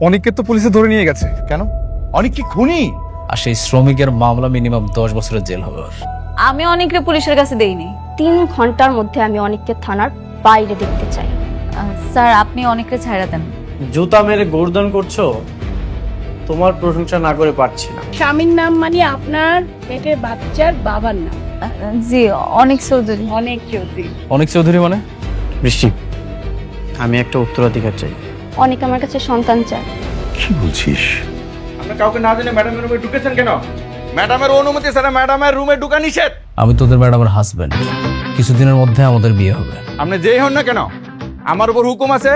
অনেককে তো পুলিশে ধরে নিয়ে গেছে। কেন? অনেক কি খুনি? আর সেই শ্রমিকের মামলা মিনিমাম 10 বছরের জেল হবে। আমি অনেকরে পুলিশের কাছে দেইনি। 3 ঘন্টার মধ্যে আমি অনেককে থানার বাইরে দেখতে চাই। স্যার আপনি অনেকরে ছাইড়া দেন। জুতা মেরে গোর্দন করছো, তোমার প্রশংসা না করে পারছি না। স্বামীর নাম মানে আপনার পেটের বাচ্চার বাবার নাম। জি অনেক চৌধুরী। অনেক চৌধুরী। অনেক চৌধুরী মানে? বৃষ্টি, আমি একটা উত্তরাধিকার চাই। অনেক আমার কাছে সন্তান চায়। কি বলছিস? আপনি কাউকে না জেনে ম্যাডামের রুমে ঢুকেছেন কেন? ম্যাডামের অনুমতি ছাড়া ম্যাডামের রুমে ঢোকা নিষেধ। আমি তোদের ম্যাডামের হাজবেন্ড, কিছুদিনের মধ্যে আমাদের বিয়ে হবে। আপনি যেই হন না কেন, আমার উপর হুকুম আছে,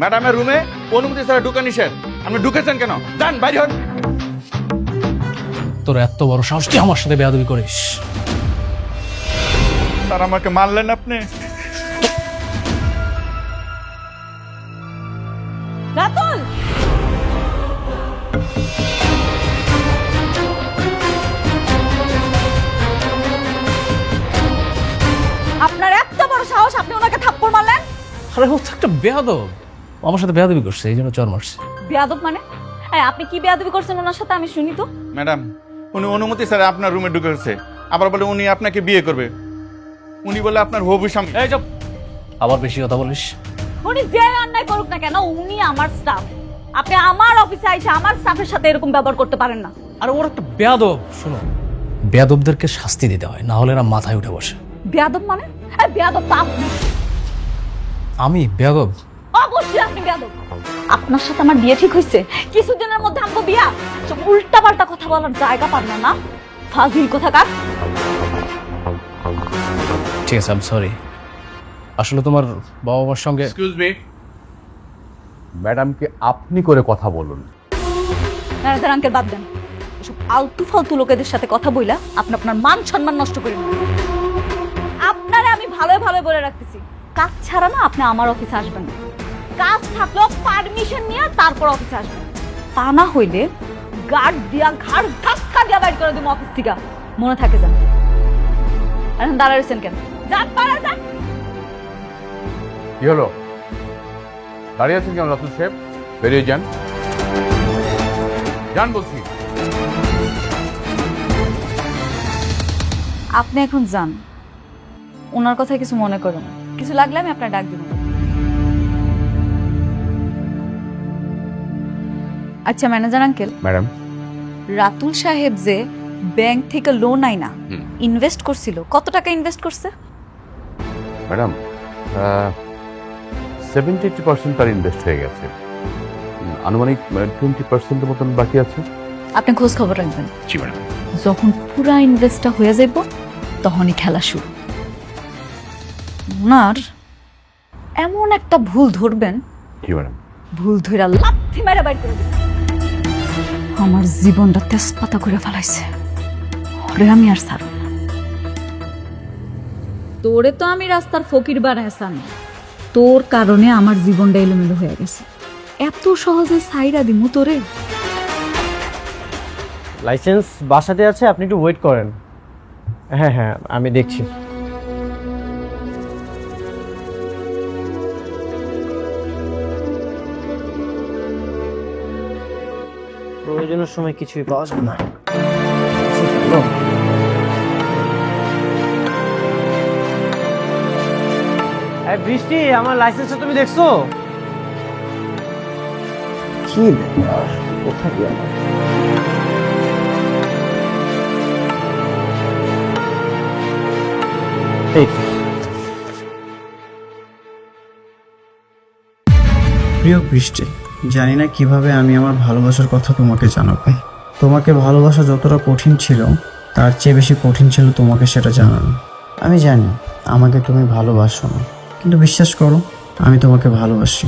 ম্যাডামের রুমে অনুমতি ছাড়া ঢোকা নিষেধ। আপনি ঢুকেছেন কেন? যান বাইরে হন। তোর এত বড় সাহস, তুই আমার সাথে বেয়াদবি করিস? স্যার আমাকে মারলেন আপনি। রাতুল আপনার এত বড় সাহস, আপনি ওনাকে থাপ্পড় মারলেন? আরে ও তো একটা বেয়াদব, আমার সাথে বেয়াদবি করছে, এই জন্য চর মারছে। বেয়াদব মানে? আপনি কি বেয়াদবি করছেন ওনার সাথে আমি শুনি তো। ম্যাডাম, উনি অনুমতি ছাড়া আপনার রুমে ঢুকেছে। আবার বলে উনি আপনাকে বিয়ে করবে। উনি বলে আপনার হবু স্বামী। এই চুপ, আবার বেশি কথা বলিস। উনি যে অন্যায় করুক না কেন, উনি আমার স্টাফ। আপনি আমার অফিসে আইসা আমার স্টাফের সাথে এরকম ব্যবহার করতে পারেন না। আর ওর একটা বেয়াদব। শোনো, বেয়াদবদেরকে শাস্তি দিতে হয়, না হলে এরা মাথায় উঠে বসে। বেয়াদব মানে? বেয়াদব তো আপনি। আমি বেয়াদব? অবশ্যই আপনি বেয়াদব। আপনার সাথে আমার বিয়ে ঠিক হয়েছে, কিছুদিনের মধ্যে আমগো বিয়া। সব উল্টা পাল্টা কথা বলার জায়গা পান না। ফাজিল কোথাকার। ঠিক আছে, আই এম সরি। আসলে তোমার বাবা মার সঙ্গে। এক্সকিউজ মি, ম্যাডামকে আপনি করে কথা বলুন। ম্যানেজার আঙ্কেল বাদ দেন। এসব আলতু ফালতু লোকেদের সাথে কথা বইলা আপনি আপনার মান সম্মান নষ্ট করেন না। আপনারে আমি ভালোই ভালোই বলে রাখতেছি, কাজ ছাড়া না আপনি আমার অফিসে আসবেন না। কাজ থাকলেও পারমিশন নিয়ে তারপর অফিসে আসবেন। তা না হইলে গার্ড দিয়া ঘাড় ধাক্কা দিয়া বাইর করে দিব অফিস থেকে। মনে থাকে যান। এখন দাঁড়ায় রয়েছেন কেন? যান পারা যান। কি হলো, দাঁড়িয়ে আছেন কেন রাতুল সাহেব? বেরিয়ে যান, যান বলছি। আপনি এখন যান, ওনার কথা কিছু মনে করেন না। কিছু লাগলে আমি আপনার ডাক দিব। আচ্ছা ম্যানেজার আঙ্কেল, ম্যাডাম, রাতুল সাহেব যে ব্যাংক থেকে লোন আইনা ইনভেস্ট করছিল, কত টাকা ইনভেস্ট করছে? ম্যাডাম 70-80% তার ইনভেস্ট হয়ে গেছে। আনুমানিক 20% মতন বাকি আছে। আপনি খোঁজ খবর রাখবেন। জি ম্যাডাম। যখন পুরা ইনভেস্টটা হয়ে যাইব তখনই খেলা শুরু। ওনার এমন একটা ভুল ধরবেন, জি ম্যাডাম। ভুল ধইরা লাথি মেরে বাইর করে দিবেন। আমার জীবনটা তেজপাতা করে ফেলাইছে, ওরে আমি আর ছাড়ব না। তোরে তো আমি রাস্তার ফকির বানাইছাম, তোর কারণে আমার জীবনটা এলোমেলো হয়ে গেছে। এত সহজে ছাইরা দিমু তোরে? লাইসেন্স বাসাতে আছে, আপনি একটু ওয়েট করেন। হ্যাঁ হ্যাঁ, আমি দেখছি। প্রয়োজনের সময় কিছুই পাওয়া যাবে না। বৃষ্টি, আমার লাইসেন্সটা তুমি দেখছো? কি ব্যাপার, কোথায় গেল? প্রিয় বৃষ্টি, জানি না কিভাবে আমি আমার ভালোবাসার কথা তোমাকে জানাবো। তোমাকে ভালোবাসা যতটা কঠিন ছিল, তার চেয়ে বেশি কঠিন ছিল তোমাকে সেটা জানানো। আমি জানি আমাকে তুমি ভালোবাসো না, কিন্তু বিশ্বাস করো আমি তোমাকে ভালোবাসি।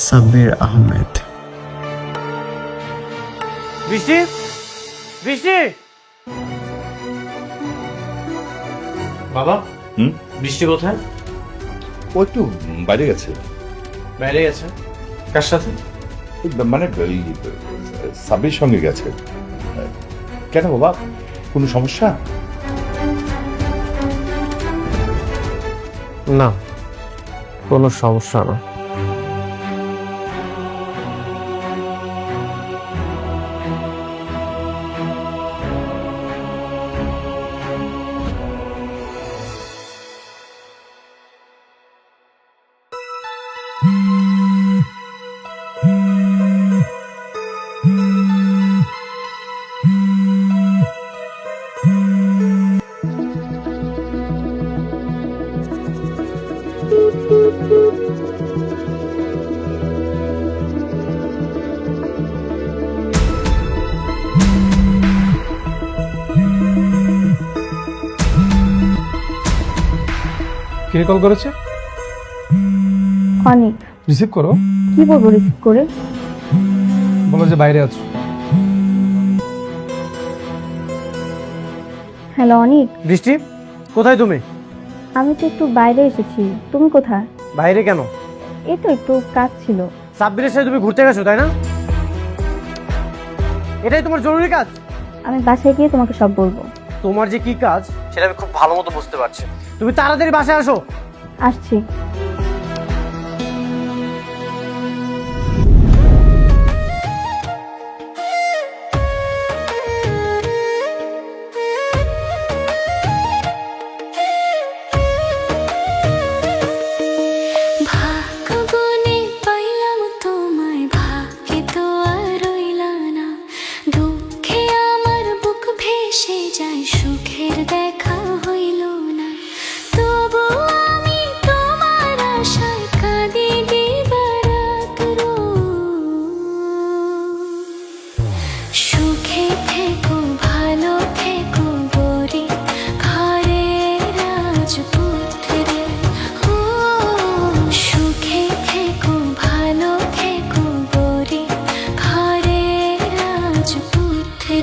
সাব্বির আহমেদ। বৃষ্টি, বৃষ্টি, বাবা। বৃষ্টি কোথায়? ও একটু বাইরে গেছে। বাইরে গেছে? কার সাথে? মানে সাব্বির সঙ্গে গেছে। কেন বাবা, কোনো সমস্যা? না, কোনো সমস্যা না। কে কল করেছে? অনেক। রিসিভ করো। কি বলবো রিসিভ করে? বলো যে বাইরে আছো। হ্যালো অনিক, বৃষ্টি, কোথায় তুমি? আমি তো একটু বাইরে এসেছি, তুমি কোথায়? বাইরে কেন? এই তো একটু কাজ ছিল। সাব্বিরের সাথে তুমি ঘুরতে গেছো তাই না? এটাই তোমার জরুরি কাজ? আমি বাসায় গিয়ে তোমাকে সব বলবো। তোমার যে কি কাজ সেটা আমি খুব ভালো মতো বুঝতে পারছি। তুমি তাড়াতাড়ি বাসায় আসো। আসছি। ভাগ্যবনে পাইলাম তোমায়, ভাগ্যে তো আর রইলা না। দুঃখে আমার বুক ভেসে যায়, সুখের দেখা হইল না। তবু আমি তোমার আশায় কাঁদি দিবারাত রোজ। সুখে থেকো, ভালো থেকো গরি, ঘরের রাজপুত্রে। ও সুখে থেকো, ভালো থেকো গরি, ঘরের রাজপুত্রে।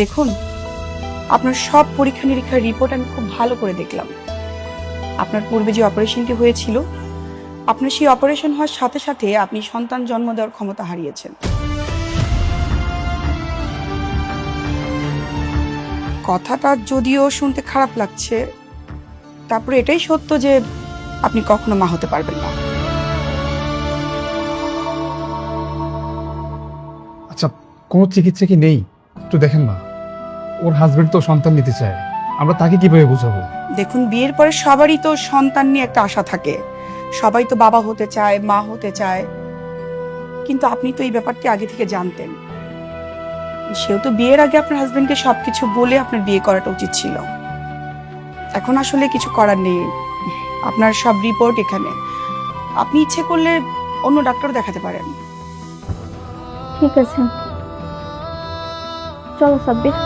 দেখুন, আপনার সব পরীক্ষা নিরীক্ষার রিপোর্ট আমি খুব ভালো করে দেখলাম। আপনার পূর্বে যে অপারেশনটি হয়েছিল, আপনার সেই অপারেশন হওয়ার সাথে সাথে আপনি সন্তান জন্ম দেওয়ার ক্ষমতা হারিয়েছেন। কথাটা যদিও শুনতে খারাপ লাগছে, তারপরে এটাই সত্য যে আপনি কখনো মা হতে পারবেন না। আচ্ছা, কোনো চিকিৎসা কি নেই? একটু দেখেন না, ওর হাজবেন্ড তো সন্তান নিতে চায়, আমরা তাকে কিভাবে বুঝাবো? দেখুন, বিয়ের পরে সবারই তো সন্তান নিয়ে একটা আশা থাকে, সবাই তো বাবা হতে চায়, মা হতে চায়, কিন্তু আপনি তো এই ব্যাপারটি আগে থেকে জানতেন। সেহেতু বিয়ের আগে আপনার হাজবেন্ডকে সবকিছু বলে আপনার বিয়ে করাটা উচিত ছিল। এখন আসলে কিছু করার নেই, আপনার সব রিপোর্ট এখানে। আপনি ইচ্ছে করলে অন্য ডাক্তার দেখাতে পারেন। ঠিক আছে, চলো সাব্বির।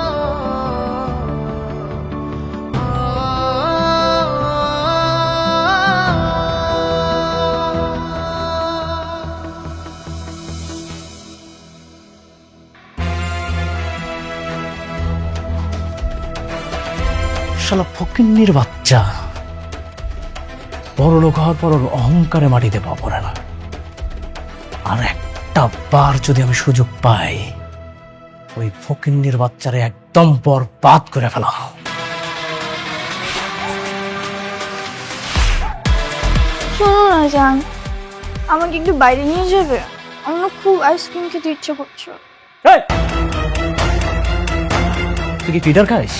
শালা ফকিন্নির বাচ্চা, বড় লোক হওয়ার পর ওর অহংকারে মাটিতে পা পড়ে না। আর একটা বার যদি আমি সুযোগ পাই, ওই ফকিন্নির বাচ্চারে একদম বরবাদ করে ফেলা। শোনো না জান, আমাকে একটু বাইরে নিয়ে যাবে? আমার খুব আইসক্রিম খেতে ইচ্ছে করছে। তুই কি ফিডার খাইস?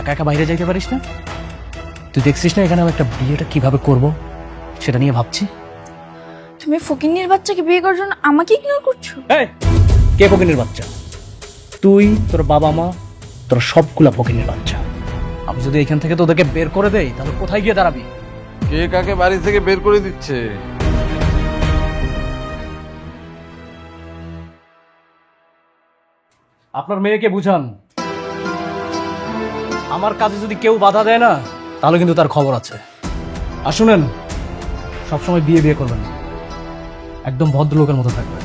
একা একা বাইরে যাইতে পারিস না? তুই দেখছিস না এখানে আমি একটা বিয়েটা কিভাবে করব সেটা নিয়ে ভাবছি। তুমি ফকিন্নির বাচ্চাকে বিয়ে করার জন্য আমাকে ইগনোর করছো? কে ফকিন্নির বাচ্চা? তুই, তোর বাবা মা, তোর সবগুলা ফকিন্নির বাচ্চা। আমি যদি এখান থেকে তোদেরকে বের করে দেই তাহলে কোথায় গিয়ে দাঁড়াবি? কে কাকে বাড়ি থেকে বের করে দিচ্ছে? আপনার মেয়েকে বুঝান, আমার কাজে যদি কেউ বাধা দেয় না তাহলে কিন্তু তার খবর আছে। আর শুনেন, সবসময় বিয়ে বিয়ে করবেন না, একদম ভদ্রলোকের মতো থাকবেন।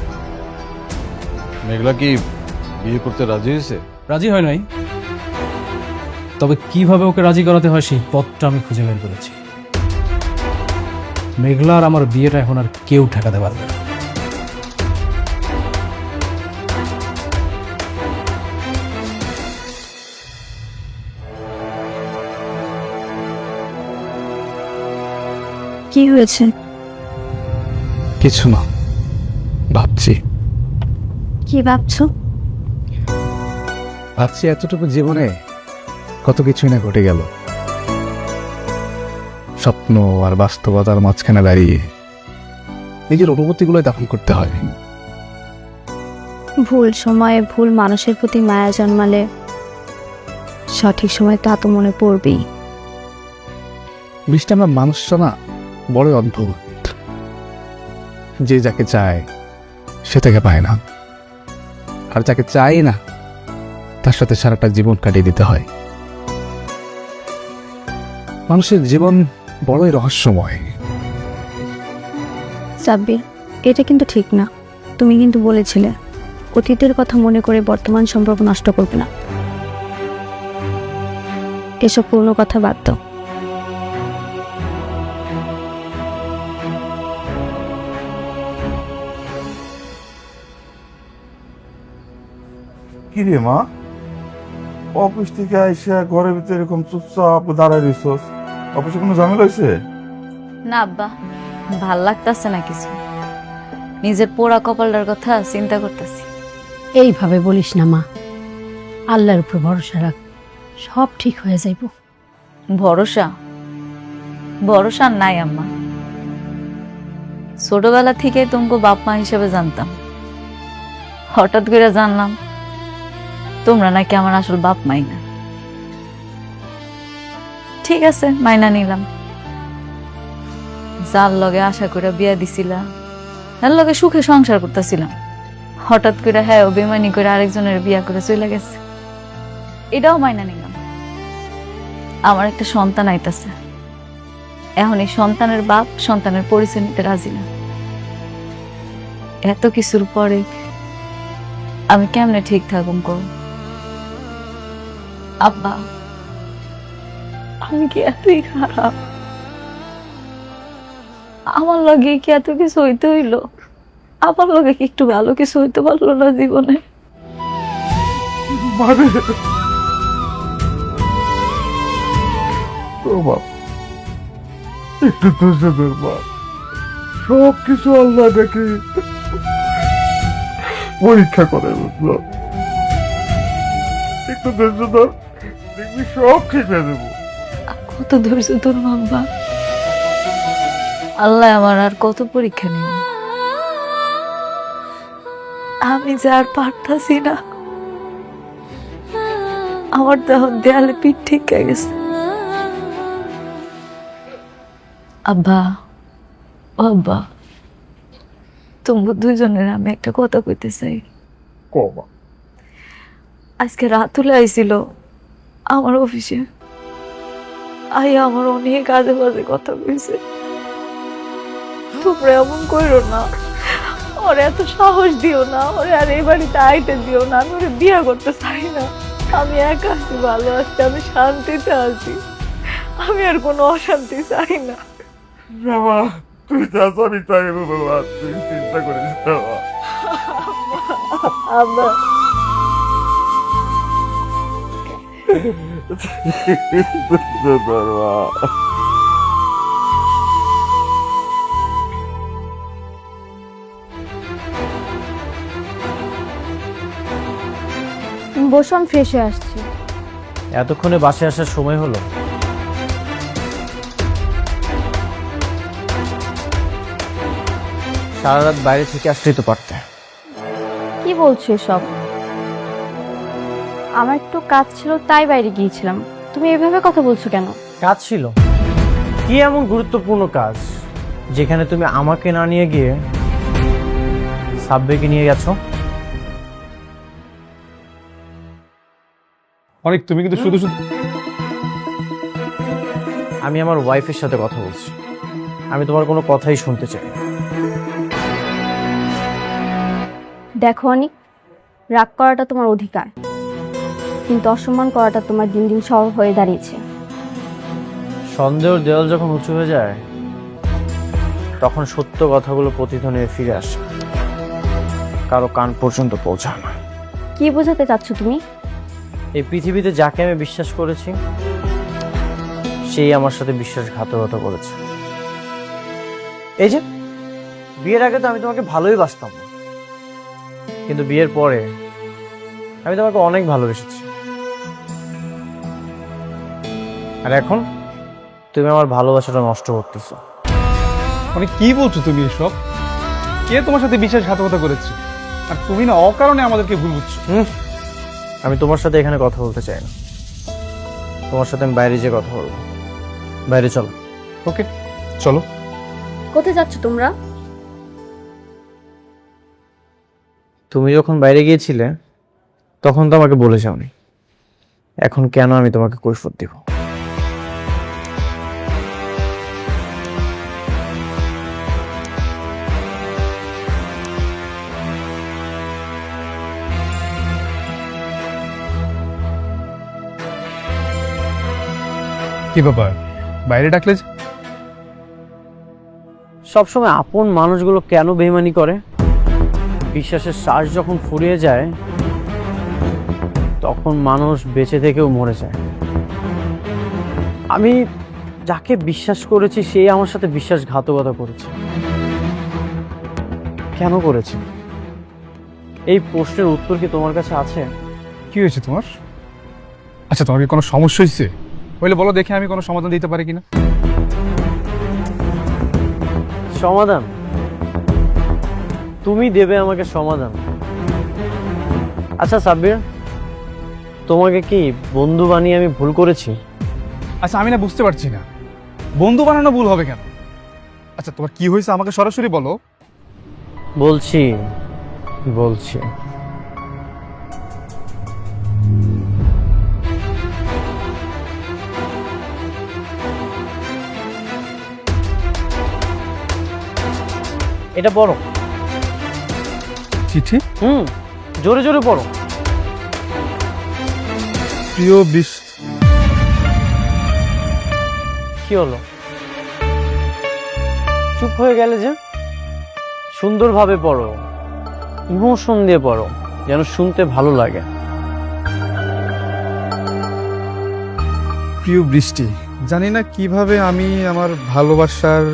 মেঘলা কি বিয়ে করতে রাজি হয়েছে? রাজি হয় নাই, তবে কিভাবে ওকে রাজি করাতে হয় সেই পথটা আমি খুঁজে বের করেছি। মেঘলা আর আমার বিয়েটা এখন আর কেউ ঠেকাতে পারবে না। কি হয়েছে? কিছু না, ভাবছি। কি ভাবছো? ভাবছি এতটুকু জীবনে কত কিছুই না ঘটে গেল, স্বপ্ন আর বাস্তবতার মাঝখানে দাঁড়িয়ে নিজের অনুভূতিগুলো দাফন করতে হয়। ভুল সময়ে ভুল মানুষের প্রতি মায়া জন্মালে সঠিক সময় তা তো মনে পড়বেই। বৃষ্টি, আমরা মানুষটা না বড় অদ্ভুত। যে যাকে চায় সে তাকে পায় না, আর যাকে চাই না তার সাথে সারাটা জীবন কাটিয়ে দিতে হয়। মানুষের জীবন বড়ই রহস্যময়। সাব্বির, এটা কিন্তু ঠিক না। তুমি কিন্তু বলেছিলে অতীতের কথা মনে করে বর্তমান সম্পর্ক নষ্ট করবে না। এসব পুরনো কথা বাদ দাও। কি রে মা, অফিস থেকে আইসা ঘরের ভিতরে এরকম চুপচাপ দাঁড়ায় রইছস? অফিসে কোনো ঝামেলা হয়েছে? না আব্বা, ভাল লাগতাছে না কিছু। নিজের পোড়া কপালটার কথা চিন্তা করতেছি। এইভাবে বলিস না মা, আল্লাহর উপর ভরসা রাখ, সব ঠিক হয়ে যাইব। ভরসা ভরসা নাই আম্মা। ছোটবেলা থেকে তোমাকে বাপ মা হিসেবে জানতাম, হঠাৎ করে জানলাম তোমরা নাকি আমার আসল বাপ মাই না। ঠিক আছে, মাইনা নিলাম। যার লগে আশা করে বিয়া দিছিলা, তার লগে সুখে সংসার করতেছিলাম, হঠাৎ করে হ্যাঁ বেমানি করে আরেকজনের বিয়া করে চলে গেছে, এটাও মাইনা নিলাম। আমার একটা সন্তান আইতাছে, এখন এই সন্তানের বাপ সন্তানের পরিচয় নিতে রাজি না। এত কিছুর পরে আমি কেমনে ঠিক থাকুম করব? আব্বা, আমি কি এতই খারাপ? আমার লগে কি এত কিছু হইতে হইলো? আমার লগে কি একটু ভালো কিছু হইতে পারলো না জীবনে? মানে ও বাপ, একটু ধৈর্য ধর মা, সব কিছু আল্লাহ দেখে পরীক্ষা করে, বুঝলো? একটু ধৈর্য ধর, দেখবি সব ঠিক হয়ে যাবো। কত ধৈর্য তোর বাবা, আল্লাহ আমার আর কত পরীক্ষা নেই। আমি যে আর পারতাছি না, আমার দেহ দেয়ালে পিঠ ঠিক গেছে। আব্বা, ও আব্বা, তোমরা দুজনের আমি একটা কথা কইতে চাই। কমা আজকে রাতুলে আইছিল আমার অফিসে, আমার অনেক আজে বাজে কথা কইছে। তোমরা এমন করো না, ওর এত সাহস দিও না, ওরে আর এই বাড়িতে আইতে দিও না। আমি ওরে বিয়ে করতে চাই না। আমি একা আছি, ভালো আছি, আমি শান্তিতে আছি, আমি আর কোনো অশান্তি চাই না। বাবা, তুই যা জানি তাই বাবা, তুই চিন্তা করিস না বাবা। আব্বা, বসো, আমি ফ্রেশ হয়ে আসছি। এতক্ষণে বাসে আসার সময় হলো? সারা রাত বাইরে থেকে আসলেই তো পারতে। কি বলছো এসব? আমার একটু কাজ ছিল তাই বাইরে গিয়েছিলাম। তুমি এভাবে কথা বলছো কেন? কাজ ছিল? কি এমন গুরুত্বপূর্ণ কাজ যেখানে তুমি আমাকে না নিয়ে গিয়ে সাব্বিরকে নিয়ে গেছো? অনেক, তুমি কিন্তু শুধু শুধু আমি আমার ওয়াইফের সাথে কথা বলছি, আমি তোমার কোনো কথাই শুনতে চাই না। দেখো অনিক, রাগ করাটা তোমার অধিকার, কিন্তু অসম্মান করাটা তোমার দিন দিন স্বভাব হয়ে দাঁড়িয়েছে। সন্দেহের দেওয়াল যখন উঁচু হয়ে যায় তখন সত্য কথাগুলো প্রতিধ্বনি হয়ে ফিরে আসে, কারো কান পর্যন্ত পৌঁছায় না। কি বোঝাতে চাচ্ছ তুমি? এই পৃথিবীতে যাকে আমি বিশ্বাস করেছি সেই আমার সাথে বিশ্বাসঘাতকতা করেছে। এই যে বিয়ের আগে তো আমি তোমাকে ভালোই বাসতাম না, কিন্তু বিয়ের পরে আমি তোমাকে অনেক ভালোবেসেছি, আর এখন তুমি আমার ভালোবাসাটা নষ্ট করতেছো। অনেক, কি বলছো তুমি এসব? কে তোমার সাথে বিশ্বাসঘাতকতা করেছে? আর তুমি না অকারণে আমাদেরকে ভুল বুঝছো। আমি তোমার সাথে এখানে কথা বলতে চাই না, তোমার সাথে আমি বাইরে যেয়ে কথা বলবো। বাইরে চলো। ওকে, চলো। কোথায় যাচ্ছ তোমরা? তুমি যখন বাইরে গিয়েছিলে তখন তো আমাকে বলে যাওনি, এখন কেন আমি তোমাকে কৈফিয়ত দিব? কি ব্যাপার, বাইরে ডাকলে যে? সবসময় আপন মানুষগুলো কেন বেইমানি করে? বিশ্বাসের শ্বাস যখন ফুরিয়ে যায় তখন মানুষ বেঁচে থেকেও মরে যায়। আমি যাকে বিশ্বাস করেছি সেই আমার সাথে বিশ্বাসঘাতকতা করেছে। কেন করেছে? এই প্রশ্নের উত্তর কি তোমার কাছে আছে? কি হয়েছে তোমার? আচ্ছা, তোমার কি কোনো সমস্যা হয়েছে? বলে বলো দেখে আমি কোনো সমাধান দিতে পারি কিনা। সমাধান? তুমি দেবে আমাকে সমাধান? আচ্ছা সাব্বির, তোমাকে কি বন্ধু বানিয়ে আমি ভুল করেছি? আচ্ছা, আমি না বুঝতে পারছি না, বন্ধু বানানো ভুল হবে কেন? আচ্ছা, তোমার কি হয়েছে আমাকে সরাসরি বলো। বলছি বলছি এটা পড়ো। চিঠি? জোরে জোরে পড়ো। প্রিয় বৃষ্টি। কি হলো, চুপ হয়ে গেলে যে? সুন্দরভাবে পড়ো, ইমোশন দিয়ে পড়ো, যেন শুনতে ভালো লাগে। প্রিয় বৃষ্টি, জানি না কিভাবে আমি আমার ভালোবাসার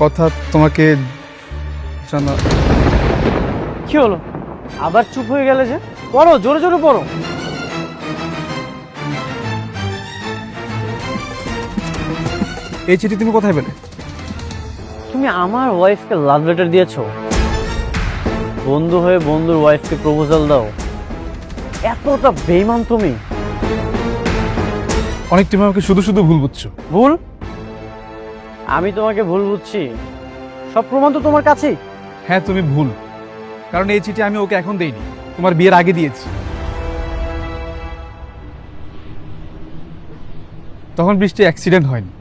কথা তোমাকে জানা। কি হলো, আবার চুপ হয়ে গেলে যে? পড়ো, জোরে জোরে পড়ো। এই চিঠি তুমি কোথায় পেলে? তুমি আমার ওয়াইফকে লাভ লেটার দিয়েছো? বন্ধু হয়ে বন্ধুর ওয়াইফকে প্রপোজাল দাও? এতটা বেইমান তুমি? অনেক তুমি আমাকে শুধু শুধু ভুল বুঝছো। ভুল? আমি তোমাকে ভুল বুঝছি? সব প্রমাণ তো তোমার কাছেই। হ্যাঁ, তুমি ভুল, কারণ এই চিঠি আমি ওকে এখন দেইনি, তোমার বিয়ের আগে দিয়েছি। তখন বৃষ্টি অ্যাক্সিডেন্ট হয়নি,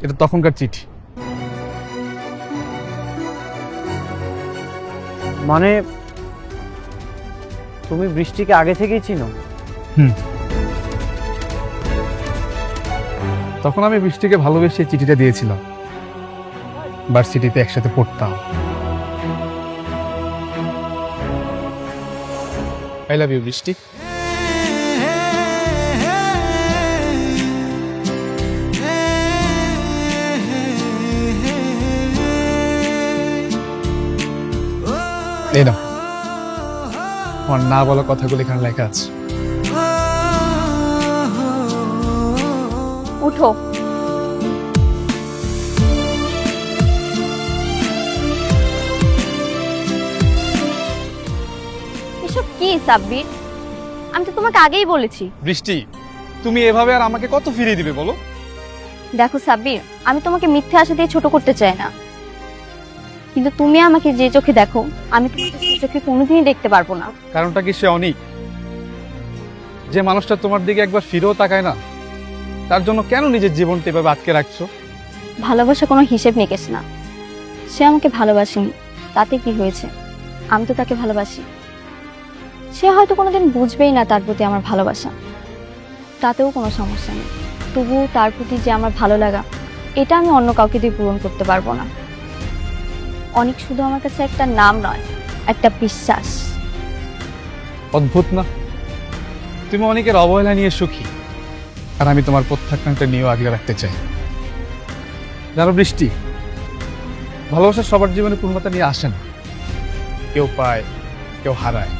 এটা তখনকার চিঠি। মানে তুমি বৃষ্টিকে আগে থেকেই চিনো? তখন আমি বৃষ্টিকে ভালোবেসে চিঠিটা দিয়েছিলাম, ভার্সিটিতে একসাথে পড়তাম। আই লাভ ইউ বৃষ্টি। এই নাও, আমার না বলা কথাগুলো এখানে লেখা আছে। উঠো। এসব কি সাব্বির? আমি তো তোমাকে আগেই বলেছি। বৃষ্টি, তুমি এভাবে আর আমাকে কত ফিরিয়ে দিবে বলো? দেখো সাব্বির, আমি তোমাকে মিথ্যে আশা দিয়ে ছোট করতে চাই না, কিন্তু তুমি আমাকে যে চোখে দেখো আমি তোমাকে সেই চোখে কোনোদিনই দেখতে পারবো না। কারণটা কি সে অনিক? যে মানুষটা তোমার দিকে একবার ফিরেও তাকায় না, তার জন্য কেন নিজের জীবনটা এভাবে আটকে রাখছো? ভালোবাসা কোনো হিসেব নিকেশ না। সে আমাকে ভালোবাসেনি, তাতে কি হয়েছে? আমি তো তাকে ভালোবাসি। সে হয়তো কোনোদিন বুঝবেই না তার প্রতি আমার ভালোবাসা, তাতেও কোনো সমস্যা নেই। তবুও তার প্রতি যে আমার ভালো লাগা, এটা আমি অন্য কাউকে দিয়ে পূরণ করতে পারবো না। অনেক শুধু আমার কাছে একটা নাম নয়, একটা বিশ্বাস। অদ্ভুত না, তুমি অনেকের অবহেলা নিয়ে সুখী, আর আমি তোমার প্রত্যাখ্যানটা নিয়েও আগলে রাখতে চাই। জানো বৃষ্টি, ভালোবাসা সবার জীবনে পূর্ণতা নিয়ে আসে না, কেউ পায়, কেউ হারায়,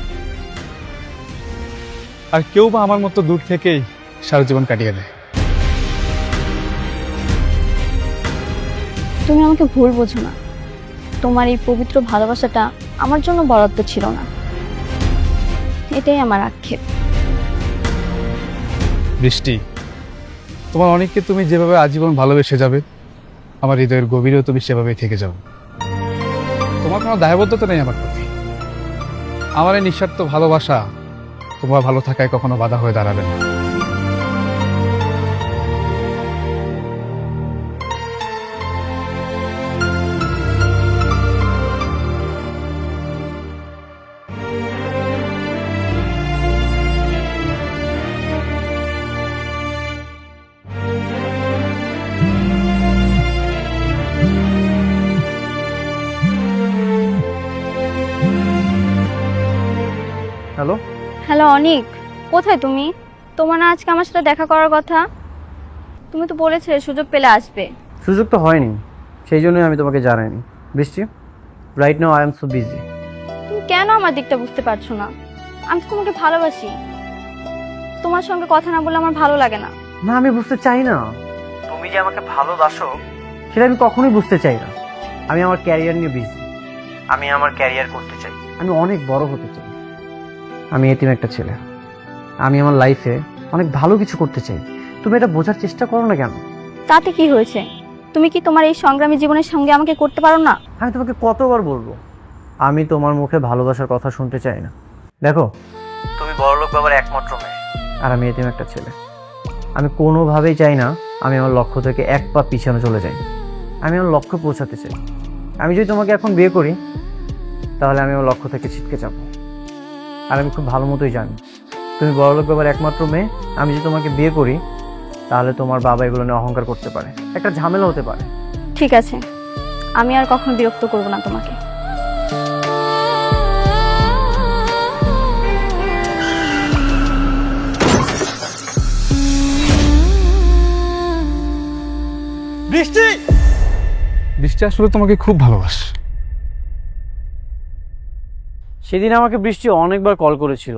আর কেউ বা আমার মতো দূর থেকেই সারা জীবন কাটিয়ে দেয়। তুমি আমাকে ভুল বোঝো না, তোমার এই পবিত্র ভালোবাসাটা আমার জন্য বরাদ্দ ছিল না, এটাই আমার আক্ষেপ। বৃষ্টি, তোমার অনেককে তুমি যেভাবে আজীবন ভালোবেসে যাবে, আমার হৃদয়ের গভীরেও তুমি সেভাবেই থেকে যাও। তোমার কোনো দায়বদ্ধতা নেই আমার প্রতি। আমার এই নিঃস্বার্থ ভালোবাসা তোমার ভালো থাকায় কখনো বাধা হয়ে দাঁড়াবে না। হ্যালো, হ্যালো অনিক, কোথায় তুমি? তোমার না আজকে আমার সাথে দেখা করার কথা? তুমি তো বলেছিলে সুযোগ পেলে আসবে। সুযোগ তো হয়নি, সেই জন্যই আমি তোমাকে জানাইনি। বৃষ্টি, right now I am so busy. তুমি কেন আমার দিকটা বুঝতে পারছো না? আমি তো তোমাকে ভালোবাসি, তোমার সঙ্গে কথা না বলে আমার ভালো লাগে না। না, আমি বুঝতে চাই না। তুমি যে আমাকে ভালোবাসো সেটা আমি কখনোই বুঝতে চাই না। আমি আমার ক্যারিয়ার নিয়ে বিজি, আমি আমার ক্যারিয়ার করতে চাই, আমি অনেক বড় হতে চাই। আমি এতিম একটা ছেলে, আমি আমার লাইফে অনেক ভালো কিছু করতে চাই। তুমি এটা বোঝার চেষ্টা করো না কেন? তাতে কি হয়েছে? তুমি কি তোমার এই সংগ্রামী জীবনের সঙ্গে আমাকে করতে পারো না? আমি তোমাকে কতবার বলবো, আমি তোমার মুখে ভালোবাসার কথা শুনতে চাই না। দেখো, তুমি বড়লোক বাবার একমাত্র মেয়ে, আর আমি এতিম একটা ছেলে। আমি কোনোভাবেই চাই না আমি আমার লক্ষ্য থেকে এক পা পিছনে চলে যাই। আমি আমার লক্ষ্যে পৌঁছাতে চাই। আমি যদি তোমাকে এখন বিয়ে করি তাহলে আমি আমার লক্ষ্য থেকে ছিটকে যাবো। আর আমি খুব ভালো মতোই জানি তুমি বড়লোক বাবার একমাত্র মেয়ে। আমি যদি তোমাকে বিয়ে করি তাহলে তোমার বাবা এগুলো নিয়ে অহংকার করতে পারে, একটা ঝামেলা হতে পারে। ঠিক আছে, আমি আর কখনো বিরক্ত করব না তোমাকে। বৃষ্টি, বৃষ্টি আসলে তোমাকে খুব ভালোবাসে। সেদিন আমাকে বৃষ্টি অনেকবার কল করেছিল,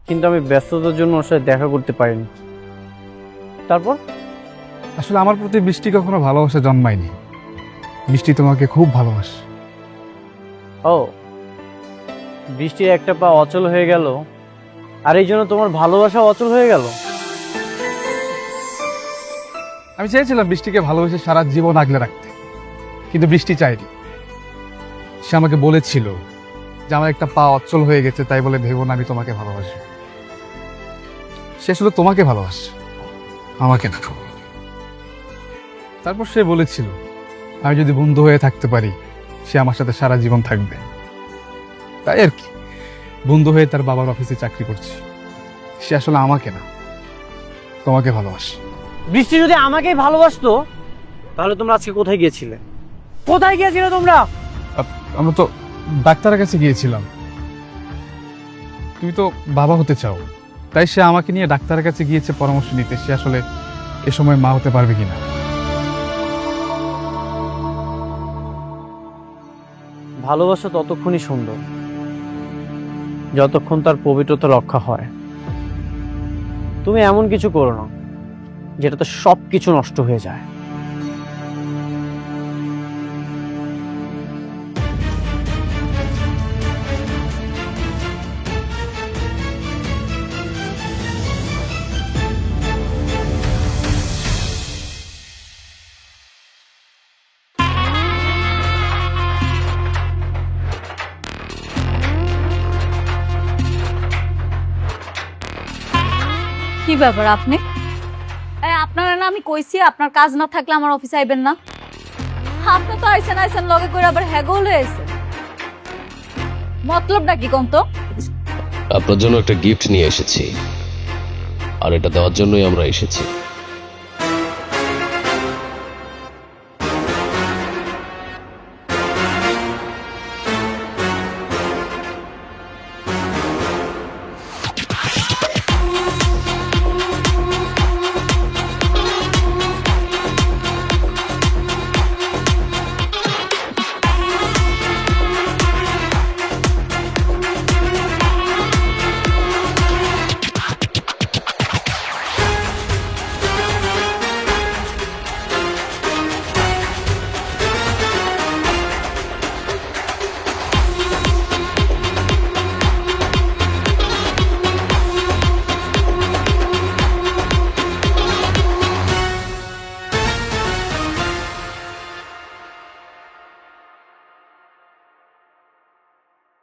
কিন্তু আমি ব্যস্ততার জন্য ওর সাথে দেখা করতে পারিনি। তারপর আসলে আমার প্রতি বৃষ্টি কখনো ভালোবাসা জন্মায়নি। বৃষ্টি তোমাকে খুব ভালোবাসে। ও, বৃষ্টির একটা পা অচল হয়ে গেল, আর এই জন্য তোমার ভালোবাসা অচল হয়ে গেল। আমি চেয়েছিলাম বৃষ্টিকে ভালোবেসে সারা জীবন আগলে রাখতে, কিন্তু বৃষ্টি চায়নি। সে আমাকে বলেছিল যে আমার একটা পা অচল হয়ে গেছে, তাই বলে ভেবো না আমি তোমাকে ভালোবাসি। সে আসলে তোমাকে ভালোবাসে, আমাকে না। তারপর সে বলেছিল আমি যদি বন্ধু হয়ে থাকতে পারি সে আমার সাথে সারা জীবন থাকবে। তাই আর কি, বন্ধু হয়ে তার বাবার অফিসে চাকরি করছে। সে আসলে আমাকে না, তোমাকে ভালোবাসে। বৃষ্টি যদি আমাকেই ভালোবাসতো তাহলে তোমরা আজকে কোথায় গিয়েছিলে? কোথায় গিয়েছিলে তোমরা? আমরা তো ডাক্তারের কাছে গিয়েছিলাম। তুমি তো বাবা হতে চাও, তাই সে আমাকে নিয়ে ডাক্তারের কাছে গিয়েছে পরামর্শ নিতে সে আসলে এ সময় মা হতে পারবে কিনা। ভালোবাসা ততক্ষণই সুন্দর যতক্ষণ তার পবিত্রতা রক্ষা হয়। তুমি এমন কিছু করো না যেটাতে সবকিছু নষ্ট হয়ে যায়। কি ব্যাপার আপনি? আপনারা না আমি কইছি আপনার কাজ না থাকলে আমার অফিসে আইবেন না। আপনি তো আইসেন লগে করে আবার হ্যাগল হয়েছে। মতলবটা কি কোন তো? আপনার জন্য একটা গিফট নিয়ে এসেছি, আর এটা দেওয়ার জন্যই আমরা এসেছি।